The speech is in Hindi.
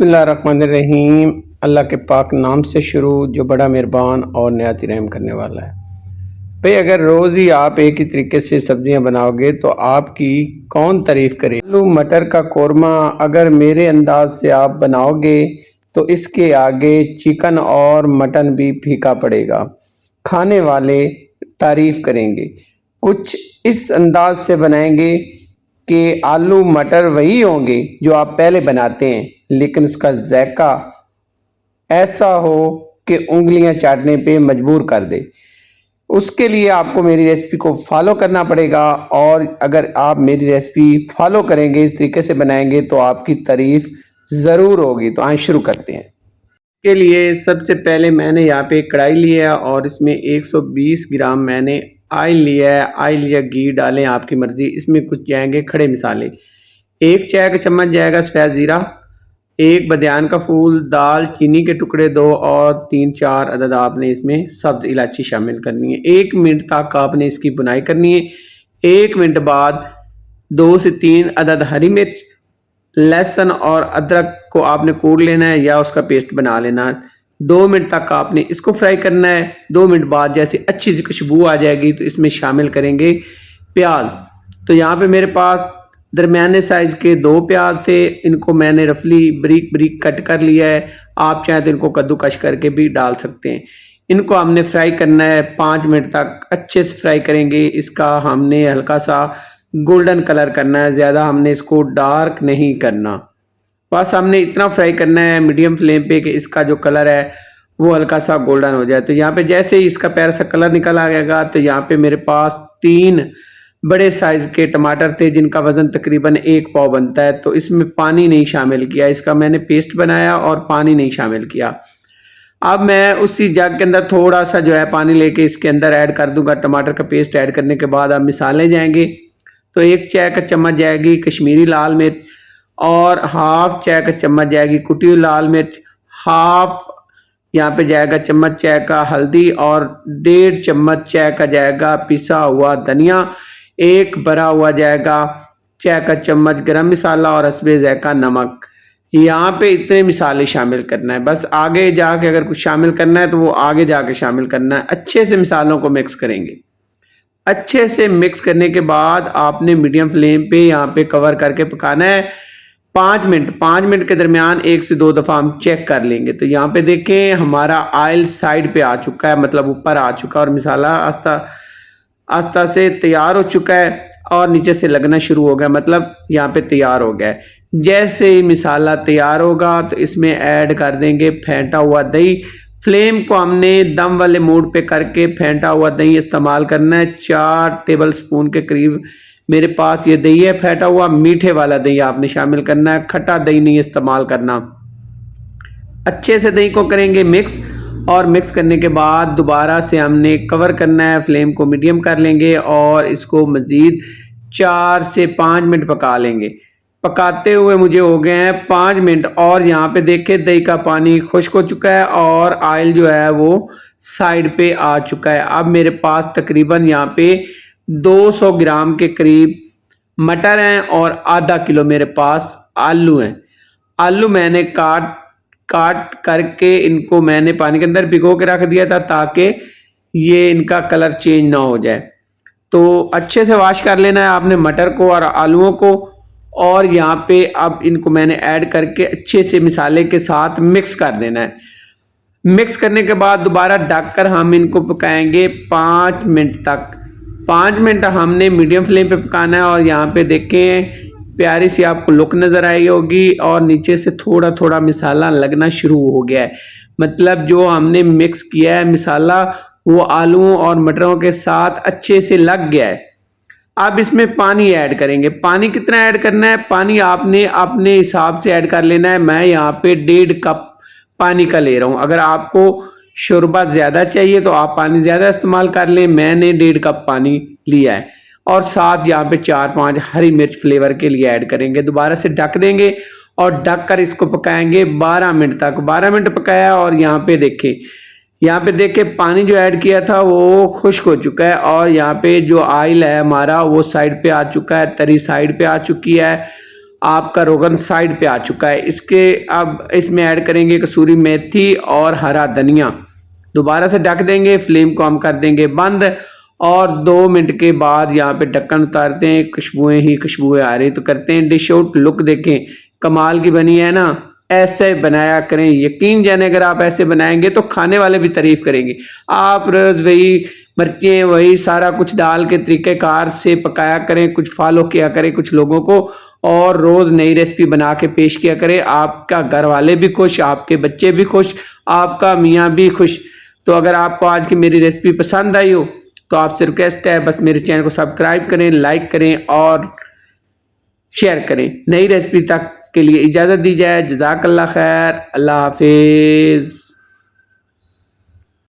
बिस्मिल्लाहिर्रहमानिर्रहीम। अल्लाह के पाक नाम से शुरू जो बड़ा मेहरबान और नहायत रहम करने वाला है। भाई अगर रोज़ ही आप एक ही तरीके से सब्जियां बनाओगे तो आपकी कौन तारीफ़ करे। आलू मटर का कोरमा अगर मेरे अंदाज से आप बनाओगे तो इसके आगे चिकन और मटन भी फीका पड़ेगा, खाने वाले तारीफ़ करेंगे। कुछ इस अंदाज से बनाएंगे कि आलू मटर वही होंगे जो आप पहले बनाते हैं, लेकिन उसका जायका ऐसा हो कि उंगलियां चाटने पे मजबूर कर दे। उसके लिए आपको मेरी रेसिपी को फॉलो करना पड़ेगा, और अगर आप मेरी रेसिपी फॉलो करेंगे, इस तरीके से बनाएंगे तो आपकी तारीफ ज़रूर होगी। तो आइए शुरू करते हैं। इसके लिए सबसे पहले मैंने यहाँ पे कढ़ाई लिया और इसमें 120 ग्राम मैंने ऑयल लिया है। ऑयल या घी डालें, आपकी मर्ज़ी। इसमें कुछ जाएंगे खड़े मसाले, 1 चाय का चम्मच जाएगा सफ़ेद ज़ीरा, 1 बदियान का फूल, दाल चीनी के टुकड़े 2 और 3-4 अदद आपने इसमें सब्ज़ इलायची शामिल करनी है। 1 मिनट तक आपने इसकी बुनाई करनी है। 1 मिनट बाद 2 से 3 अदद हरी मिर्च, लहसुन और अदरक को आपने कूट लेना है या उसका पेस्ट बना लेना है। 2 मिनट तक आपने इसको फ्राई करना है। 2 मिनट बाद जैसे अच्छी सी खुशबू आ जाएगी तो इसमें शामिल करेंगे प्याज। तो यहाँ पे मेरे पास दरमियाने साइज़ के 2 प्याज थे, इनको मैंने रफली बारीक बारीक कट कर लिया है। आप चाहें तो इनको कद्दूकश करके भी डाल सकते हैं। इनको हमने फ्राई करना है 5 मिनट तक, अच्छे से फ्राई करेंगे। इसका हमने हल्का सा गोल्डन कलर करना है, ज़्यादा हमने इसको डार्क नहीं करना। बस हमने इतना फ्राई करना है मीडियम फ्लेम पे कि इसका जो कलर है वो हल्का सा गोल्डन हो जाए। तो यहाँ पे जैसे ही इसका प्यारा सा कलर निकल आ जाएगा तो यहाँ पे मेरे पास 3 बड़े साइज़ के टमाटर थे जिनका वज़न तकरीबन 1 पाव बनता है। तो इसमें पानी नहीं शामिल किया, इसका मैंने पेस्ट बनाया और पानी नहीं शामिल किया। अब मैं उसी जग के अंदर थोड़ा सा जो है पानी लेके इसके अंदर ऐड कर दूंगा। टमाटर का पेस्ट ऐड करने के बाद अब मिसाले जाएंगे। तो 1 चाय का चम्मच जाएगी कश्मीरी लाल मिर्च, और हाफ चाय का चम्मच जाएगी कुटी हुई लाल मिर्च, हाफ यहाँ पे जाएगा चम्मच चाय का हल्दी, और 1.5 चम्मच चाय का जाएगा पिसा हुआ धनिया, 1 भरा हुआ जाएगा चाय का चम्मच गरम मसाला और हस्बे ज़ायका नमक। यहाँ पे इतने मिसाले शामिल करना है। बस आगे जाके अगर कुछ शामिल करना है तो वो आगे जाके शामिल करना है। अच्छे से मिसालों को मिक्स करेंगे। अच्छे से मिक्स करने के बाद आपने मीडियम फ्लेम पे यहाँ पे कवर करके पकाना है 5 मिनट। 5 मिनट के दरमियान 1 से 2 दफ़ा हम चेक कर लेंगे। तो यहाँ पे देखें हमारा ऑयल साइड पे आ चुका है, मतलब ऊपर आ चुका है, और मिसाला आस्ता आस्ता से तैयार हो चुका है और नीचे से लगना शुरू हो गया, मतलब यहाँ पे तैयार हो गया है। जैसे ही मिसाला तैयार होगा तो इसमें ऐड कर देंगे फेंटा हुआ दही। फ्लेम को हमने दम वाले मोड पे करके फेंटा हुआ दही इस्तेमाल करना है। 4 टेबल स्पून के करीब मेरे पास ये दही है फेंटा हुआ। मीठे वाला दही आपने शामिल करना है, खट्टा दही नहीं इस्तेमाल करना। अच्छे से दही को करेंगे मिक्स, और मिक्स करने के बाद दोबारा से हमने कवर करना है। फ्लेम को मीडियम कर लेंगे और इसको मज़ीद 4 से 5 मिनट पका लेंगे। पकाते हुए मुझे हो गए हैं 5 मिनट, और यहाँ पे देखें दही का पानी खुश्क हो चुका है और ऑयल जो है वो साइड पे आ चुका है। अब मेरे पास तकरीबन यहाँ पे 200 ग्राम के करीब मटर हैं और आधा किलो मेरे पास आलू हैं। आलू मैंने काट करके इनको मैंने पानी के अंदर भिगो के रख दिया था ताकि ये इनका कलर चेंज ना हो जाए। तो अच्छे से वॉश कर लेना है आपने मटर को और आलूओं को, और यहाँ पे अब इनको मैंने ऐड करके अच्छे से मिसाले के साथ मिक्स कर देना है। मिक्स करने के बाद दोबारा ढककर हम इनको पकाएंगे 5 मिनट तक। 5 मिनट हमने मीडियम फ्लेम पे पकाना है, और यहाँ पे देखें प्यारी सी आपको लुक नज़र आई होगी और नीचे से थोड़ा थोड़ा मिसाला लगना शुरू हो गया है, मतलब जो हमने मिक्स किया है मिसाला वो आलूओं और मटरों के साथ अच्छे से लग गया है। अब इसमें पानी ऐड करेंगे। पानी कितना ऐड करना है, पानी आपने अपने हिसाब से ऐड कर लेना है। मैं यहाँ पे 1.5 कप पानी का ले रहा हूँ। अगर आपको शोरबा ज़्यादा चाहिए तो आप पानी ज़्यादा इस्तेमाल कर लें। मैंने 1.5 कप पानी लिया है, और साथ यहाँ पे 4-5 हरी मिर्च फ्लेवर के लिए ऐड करेंगे। दोबारा से ढक देंगे और ढक कर इसको पकाएंगे 12 मिनट तक। 12 मिनट पकाया, और यहाँ पे देखें पानी जो ऐड किया था वो खुश्क हो चुका है, और यहाँ पे जो ऑयल है हमारा वो साइड पे आ चुका है, तरी साइड पे आ चुकी है, आपका रोगन साइड पे आ चुका है। इसके अब इसमें ऐड करेंगे कसूरी मेथी और हरा धनिया। दोबारा से ढक देंगे, फ्लेम को हम कर देंगे बंद और 2 मिनट के बाद यहाँ पे ढक्कन उतारते हैं। खुशबुएं ही खुशबुएं आ रही तो करते हैं डिश आउट। लुक देखें कमाल की बनी है ना। ऐसे बनाया करें, यकीन जाने अगर आप ऐसे बनाएंगे तो खाने वाले भी तारीफ करेंगे। आप रोज वही मिर्चें वही सारा कुछ डाल के तरीक़ेकार से पकाया करें, कुछ फॉलो किया करें कुछ लोगों को, और रोज नई रेसिपी बना के पेश किया करें। आपका घर वाले भी खुश, आपके बच्चे भी खुश, आपका मियाँ भी खुश। तो अगर आपको आज की मेरी रेसिपी पसंद आई हो तो आपसे रिक्वेस्ट है बस मेरे चैनल को सब्सक्राइब करें, लाइक करें और शेयर करें। नई रेसिपी तक के लिए इजाज़त दी जाए। जज़ाकल्लाह खैर, अल्लाह हाफिज़।